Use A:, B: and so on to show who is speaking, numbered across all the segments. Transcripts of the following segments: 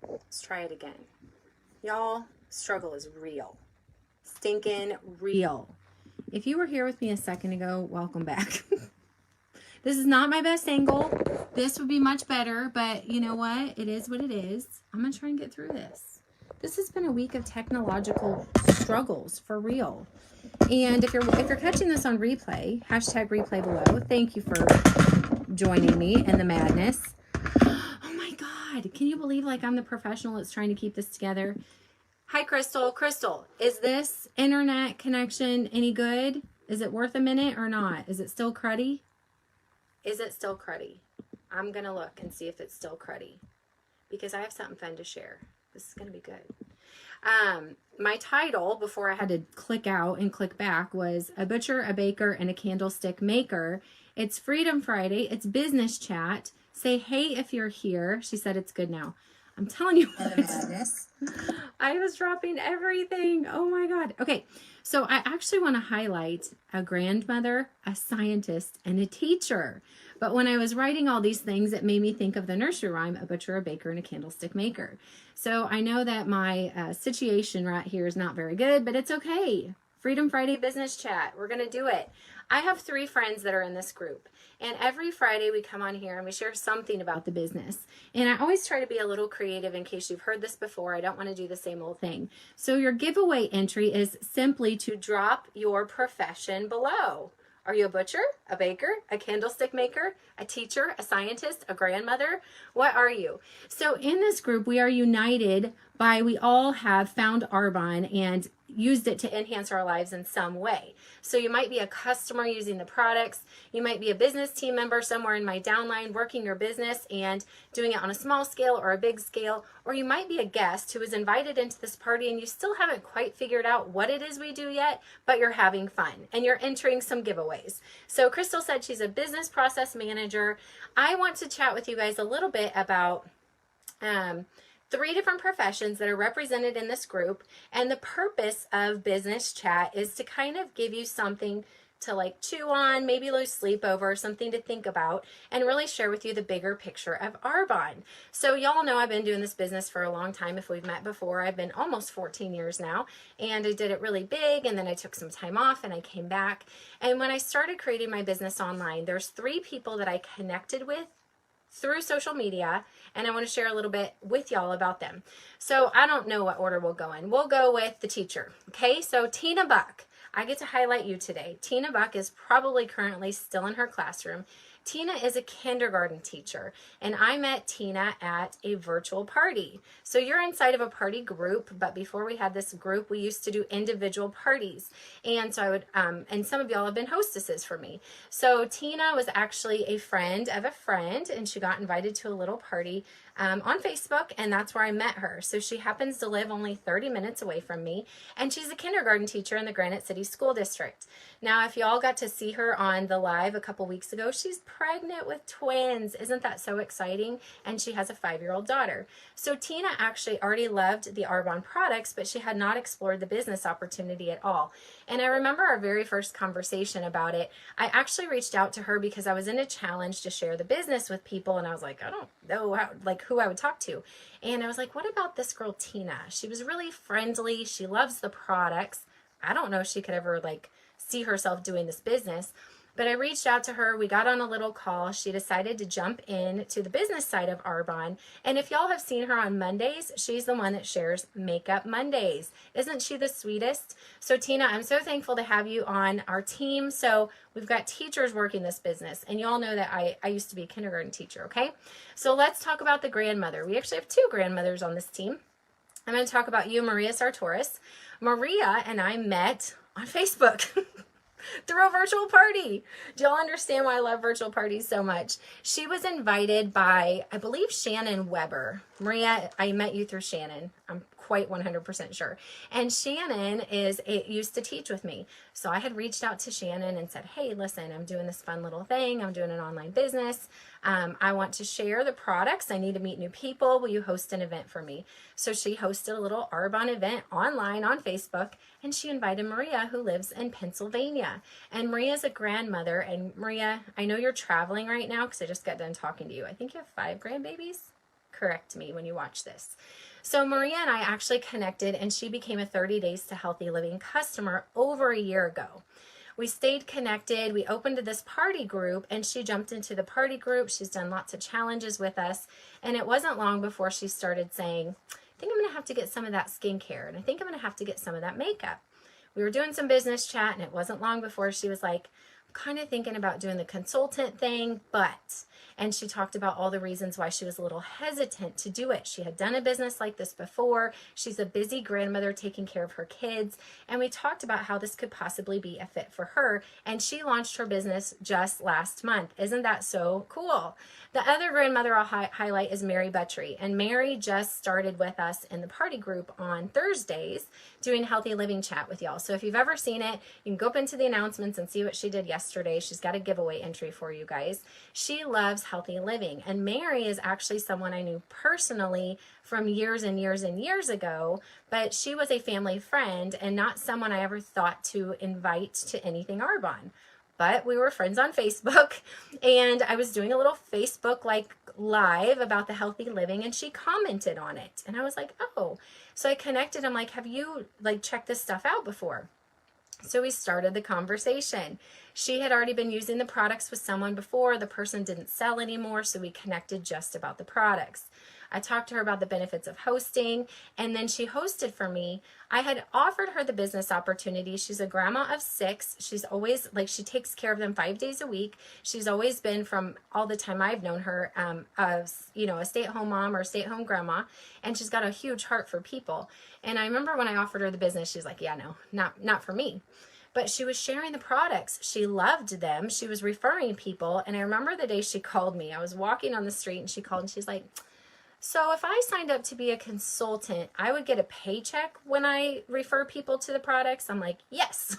A: Let's try it again. Y'all, struggle is real. Stinking real. If you were here with me a second ago, welcome back. This is not my best angle. This would be much better, but you know what? It is what it is. I'm going to try and get through this. This has been a week of technological struggles for real. And if you're catching this on replay, hashtag replay below, thank you for joining me in the madness. Oh my God. Can you believe like I'm the professional that's trying to keep this together? Hi, Crystal. Crystal, is this internet connection any good? Is it worth a minute or not? Is it still cruddy? Is it still cruddy? I'm going to look and see if it's still cruddy because I have something fun to share. This is going to be good. My title before I had to click out and click back was A Butcher, a Baker, and a Candlestick Maker. It's Freedom Friday. It's business chat. Say hey if you're here. She said it's good now. I'm telling you what. I was dropping everything. Oh my God. Okay. So I actually want to highlight a grandmother, a scientist, and a teacher. But when I was writing all these things, it made me think of the nursery rhyme, a butcher, a baker, and a candlestick maker. So I know that my situation right here is not very good, but it's okay. Freedom Friday business chat. We're going to do it. I have 3 friends that are in this group. And every Friday we come on here and we share something about the business. And I always try to be a little creative in case you've heard this before. I don't want to do the same old thing. So your giveaway entry is simply to drop your profession below. Are you a butcher, a baker, a candlestick maker, a teacher, a scientist, a grandmother? What are you? So in this group, we are united by we all have found Arbonne and used it to enhance our lives in some way. So you might be a customer using the products. You might be a business team member somewhere in my downline working your business and doing it on a small scale or a big scale. Or you might be a guest who was invited into this party and you still haven't quite figured out what it is we do yet, but you're having fun and you're entering some giveaways. So Crystal said she's a business process manager. I want to chat with you guys a little bit about 3 different professions that are represented in this group. And the purpose of business chat is to kind of give you something to like chew on, maybe lose sleep over, something to think about, and really share with you the bigger picture of Arbonne. So y'all know I've been doing this business for a long time. If we've met before, I've been almost 14 years now, and I did it really big, and then I took some time off and I came back. And when I started creating my business online, there's 3 people that I connected with through social media, and I want to share a little bit with y'all about them. So I don't know what order we'll go in. We'll go with the teacher. Okay, so Tina Buck. I get to highlight you today. Tina Buck is probably currently still in her classroom. Tina is a kindergarten teacher, and I met Tina at a virtual party. So you're inside of a party group, but before we had this group, we used to do individual parties. And so I would, and some of y'all have been hostesses for me. So Tina was actually a friend of a friend, and she got invited to a little party on Facebook, and that's where I met her. So she happens to live only 30 minutes away from me, and she's a kindergarten teacher in the Granite City School District. Now, if y'all got to see her on the live a couple weeks ago, she's pregnant with twins. Isn't that so exciting? And she has a 5-year-old daughter. So Tina actually already loved the Arbonne products, but she had not explored the business opportunity at all. And I remember our very first conversation about it. I actually reached out to her because I was in a challenge to share the business with people, and I was like, I don't know how, like who I would talk to. And I was like, what about this girl Tina? She was really friendly. She loves the products. I don't know if she could ever like see herself doing this business. But I reached out to her. We got on a little call. She decided to jump in to the business side of Arbonne. And if y'all have seen her on Mondays, she's the one that shares Makeup Mondays. Isn't she the sweetest? So Tina, I'm so thankful to have you on our team. So we've got teachers working this business. And y'all know that I used to be a kindergarten teacher, okay? So let's talk about the grandmother. We actually have 2 grandmothers on this team. I'm going to talk about you, Maria Sartoris. Maria and I met on Facebook. Through a virtual party. Do y'all understand why I love virtual parties so much? She was invited by, I believe, Shannon Weber. Maria, I met you through Shannon. I'm quite 100% sure. And Shannon used to teach with me. So I had reached out to Shannon and said, hey, listen, I'm doing this fun little thing. I'm doing an online business. I want to share the products. I need to meet new people. Will you host an event for me? So she hosted a little Arbonne event online on Facebook, and she invited Maria, who lives in Pennsylvania. And Maria's a grandmother. And Maria, I know you're traveling right now because I just got done talking to you. I think you have 5 grandbabies. correct me when you watch this. So Maria and I actually connected, and she became a 30 Days to Healthy Living customer over a year ago. We stayed connected. We opened this party group, and she jumped into the party group. She's done lots of challenges with us. And it wasn't long before she started saying, I think I'm going to have to get some of that skincare, and I think I'm going to have to get some of that makeup. We were doing some business chat, and it wasn't long before she was like, I'm kind of thinking about doing the consultant thing, but, and she talked about all the reasons why she was a little hesitant to do it. She had done a business like this before. She's a busy grandmother taking care of her kids. And we talked about how this could possibly be a fit for her. And she launched her business just last month. Isn't that so cool? The other grandmother I'll highlight is Mary Buttry. And Mary just started with us in the party group on Thursdays doing healthy living chat with y'all. So if you've ever seen it, you can go up into the announcements and see what she did yesterday. She's got a giveaway entry for you guys. She loves healthy living. And Mary is actually someone I knew personally from years and years and years ago, but she was a family friend and not someone I ever thought to invite to anything Arbonne. But we were friends on Facebook, and I was doing a little Facebook like live about the healthy living, and she commented on it. And I was like, oh, so I connected. I'm like, have you like checked this stuff out before? So we started the conversation. She had already been using the products with someone before. The person didn't sell anymore, so we connected just about the products. I talked to her about the benefits of hosting, and then she hosted for me. I had offered her the business opportunity. She's a grandma of 6. She's always, like, she takes care of them 5 days a week. She's always been, from all the time I've known her, a stay-at-home mom or stay-at-home grandma, and she's got a huge heart for people. And I remember when I offered her the business, she's like, yeah, no, not for me. But she was sharing the products. She loved them. She was referring people. And I remember the day she called me. I was walking on the street, and she called, and she's like, so if I signed up to be a consultant, I would get a paycheck when I refer people to the products? I'm like, yes.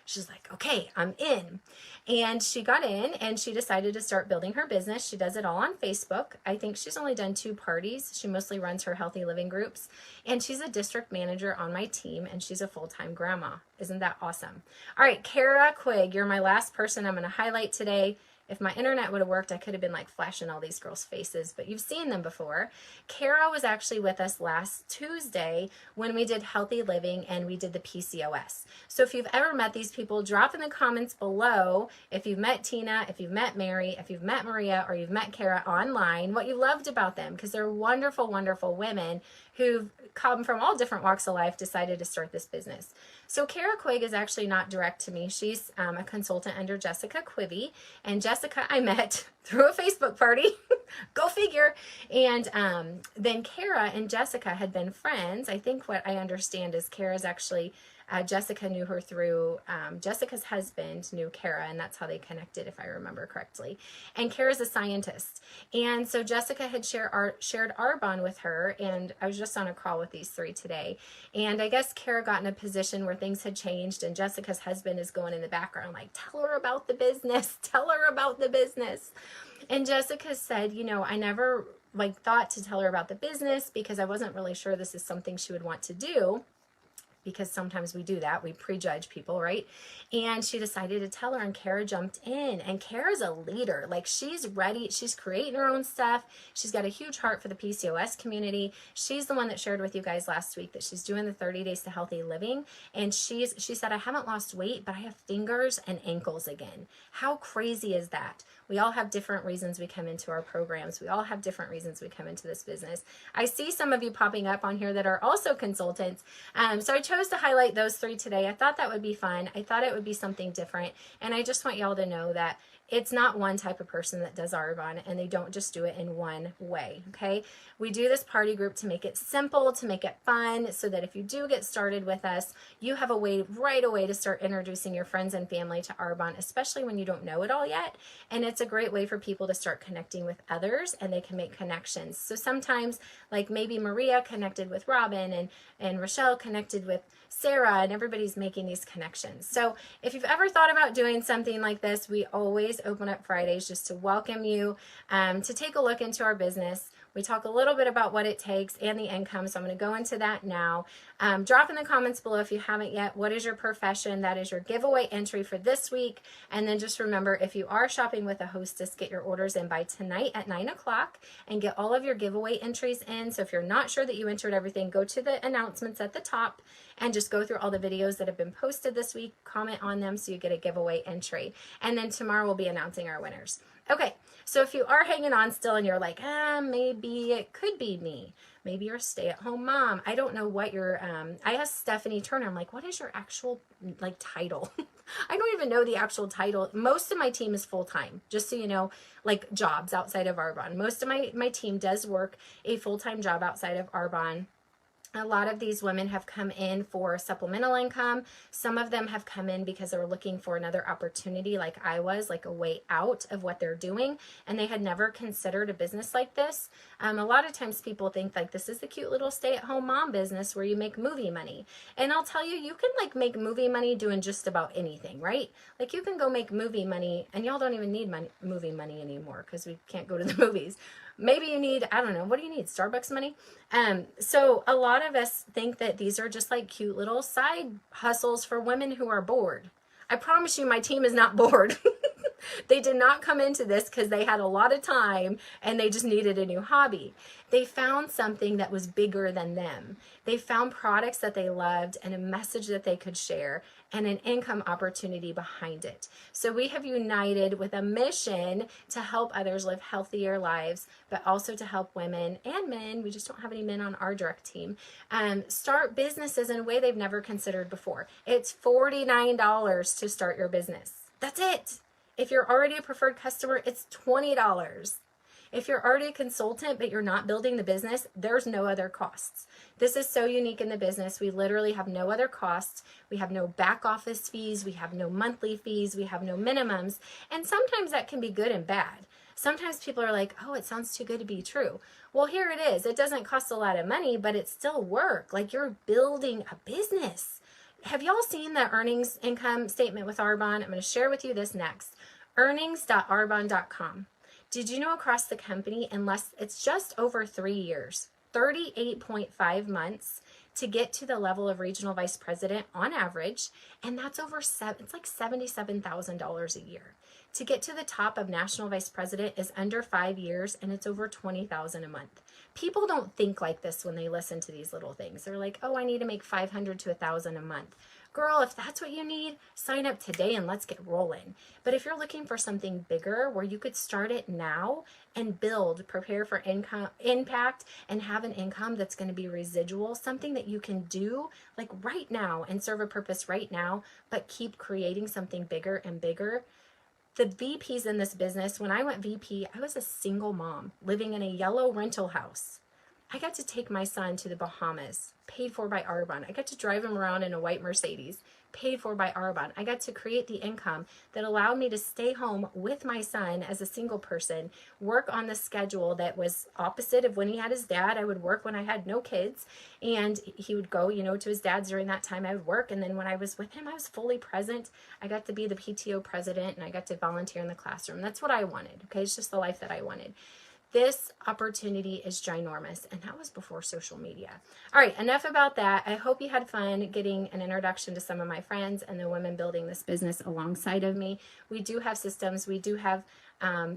A: She's like, okay, I'm in. And she got in, and she decided to start building her business. She does it all on Facebook. I think she's only done 2 parties. She mostly runs her healthy living groups. And she's a district manager on my team, and she's a full-time grandma. Isn't that awesome? All right, Kara Quigg, you're my last person I'm going to highlight today. If my internet would have worked, I could have been like flashing all these girls' faces, but you've seen them before. Kara was actually with us last Tuesday when we did healthy living and we did the PCOS. So if you've ever met these people, drop in the comments below if you've met Tina, if you've met Mary, if you've met Maria, or you've met Kara online, what you loved about them, because they're wonderful, wonderful women who've come from all different walks of life, decided to start this business. So Kara Quigg is actually not direct to me. She's a consultant under Jessica Quibby, and Jessica I met through a Facebook party. Go figure. And then Kara and Jessica had been friends. I think what I understand is Kara's actually, Jessica knew her through, Jessica's husband knew Kara, and that's how they connected, if I remember correctly. And Kara's a scientist. And so Jessica had shared Arbonne with her, and I was just on a call with these 3 today. And I guess Kara got in a position where things had changed, and Jessica's husband is going in the background like, tell her about the business, tell her about the business. And Jessica said, you know, I never thought to tell her about the business because I wasn't really sure this is something she would want to do. Because sometimes we do that. We prejudge people, right? And she decided to tell her, and Kara jumped in. And Kara's a leader. Like, she's ready. She's creating her own stuff. She's got a huge heart for the PCOS community. She's the one that shared with you guys last week that she's doing the 30 Days to Healthy Living. And she said, I haven't lost weight, but I have fingers and ankles again. How crazy is that? We all have different reasons we come into our programs. We all have different reasons we come into this business. I see some of you popping up on here that are also consultants. So I chose to highlight those 3 today. I thought that would be fun. I thought it would be something different. And I just want y'all to know that it's not one type of person that does Arbonne, and they don't just do it in one way, okay? We do this party group to make it simple, to make it fun, so that if you do get started with us, you have a way right away to start introducing your friends and family to Arbonne, especially when you don't know it all yet. And it's a great way for people to start connecting with others, and they can make connections. So sometimes, like maybe Maria connected with Robin, and Rochelle connected with Sarah, and everybody's making these connections. So if you've ever thought about doing something like this, we always open up Fridays just to welcome you, to take a look into our business. We talk a little bit about what it takes and the income, so I'm going to go into that now. Drop in the comments below if you haven't yet, what is your profession? That is your giveaway entry for this week. And then just remember, if you are shopping with a hostess, get your orders in by tonight at 9 o'clock and get all of your giveaway entries in. So if you're not sure that you entered everything, go to the announcements at the top and just go through all the videos that have been posted this week, comment on them so you get a giveaway entry. And then tomorrow we'll be announcing our winners. Okay, so if you are hanging on still and you're like, maybe it could be me. Maybe you're a stay-at-home mom. I don't know what your, I asked Stephanie Turner, I'm like, what is your actual, like, title? I don't even know the actual title. Most of my team is full-time, just so you know, like jobs outside of Arbonne. Most of my team does work a full-time job outside of Arbonne. A lot of these women have come in for supplemental income. Some of them have come in because they were looking for another opportunity like I was, like a way out of what they're doing, and they had never considered a business like this. A lot of times people think like this is the cute little stay-at-home mom business where you make movie money. And I'll tell you, you can like make movie money doing just about anything, right? Like you can go make movie money, and y'all don't even need movie money anymore because we can't go to the movies. Maybe you need, I don't know, what do you need? Starbucks money? So a lot of us think that these are just like cute little side hustles for women who are bored. I promise you my team is not bored. They did not come into this because they had a lot of time and they just needed a new hobby. They found something that was bigger than them. They found products that they loved and a message that they could share and an income opportunity behind it. So we have united with a mission to help others live healthier lives, but also to help women and men, we just don't have any men on our direct team, start businesses in a way they've never considered before. It's $49 to start your business. That's it. If you're already a preferred customer, it's $20. If you're already a consultant, but you're not building the business, there's no other costs. This is so unique in the business. We literally have no other costs. We have no back office fees. We have no monthly fees. We have no minimums. And sometimes that can be good and bad. Sometimes people are like, oh, it sounds too good to be true. Well, here it is. It doesn't cost a lot of money, but it's still work. Like you're building a business. Have y'all seen the earnings income statement with Arbonne? I'm going to share with you this next. Earnings.arbonne.com. Did you know across the company, it's just over 3 years, 38.5 months to get to the level of regional vice president on average, and that's it's like $77,000 a year. To get to the top of national vice president is under 5 years, and it's over $20,000 a month. People don't think like this when they listen to these little things. They're like, oh, I need to make $500 to $1,000 a month. Girl, if that's what you need, sign up today and let's get rolling. But if you're looking for something bigger where you could start it now and build, prepare for impact, and have an income that's going to be residual, something that you can do like right now and serve a purpose right now, but keep creating something bigger and bigger. The VPs in this business, when I went VP, I was a single mom living in a yellow rental house. I got to take my son to the Bahamas, paid for by Arbonne. I got to drive him around in a white Mercedes, paid for by Arbonne. I got to create the income that allowed me to stay home with my son as a single person, work on the schedule that was opposite of when he had his dad. I would work when I had no kids, and he would go, to his dad's during that time. I would work, and then when I was with him, I was fully present. I got to be the PTO president, and I got to volunteer in the classroom. That's what I wanted, okay? It's just the life that I wanted. This opportunity is ginormous, and that was before social media. All right, enough about that. I hope you had fun getting an introduction to some of my friends and the women building this business alongside of me. We do have systems. We do have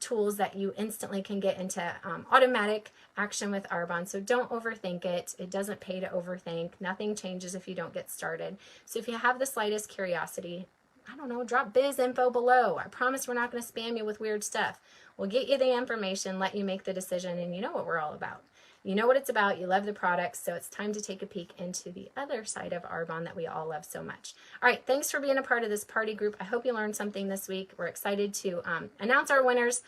A: tools that you instantly can get into automatic action with Arbonne, so don't overthink it. It doesn't pay to overthink. Nothing changes if you don't get started. So if you have the slightest curiosity, I don't know, drop biz info below. I promise we're not going to spam you with weird stuff. We'll get you the information, let you make the decision, and you know what we're all about. You know what it's about. You love the products, so it's time to take a peek into the other side of Arbonne that we all love so much. All right, thanks for being a part of this party group. I hope you learned something this week. We're excited to announce our winners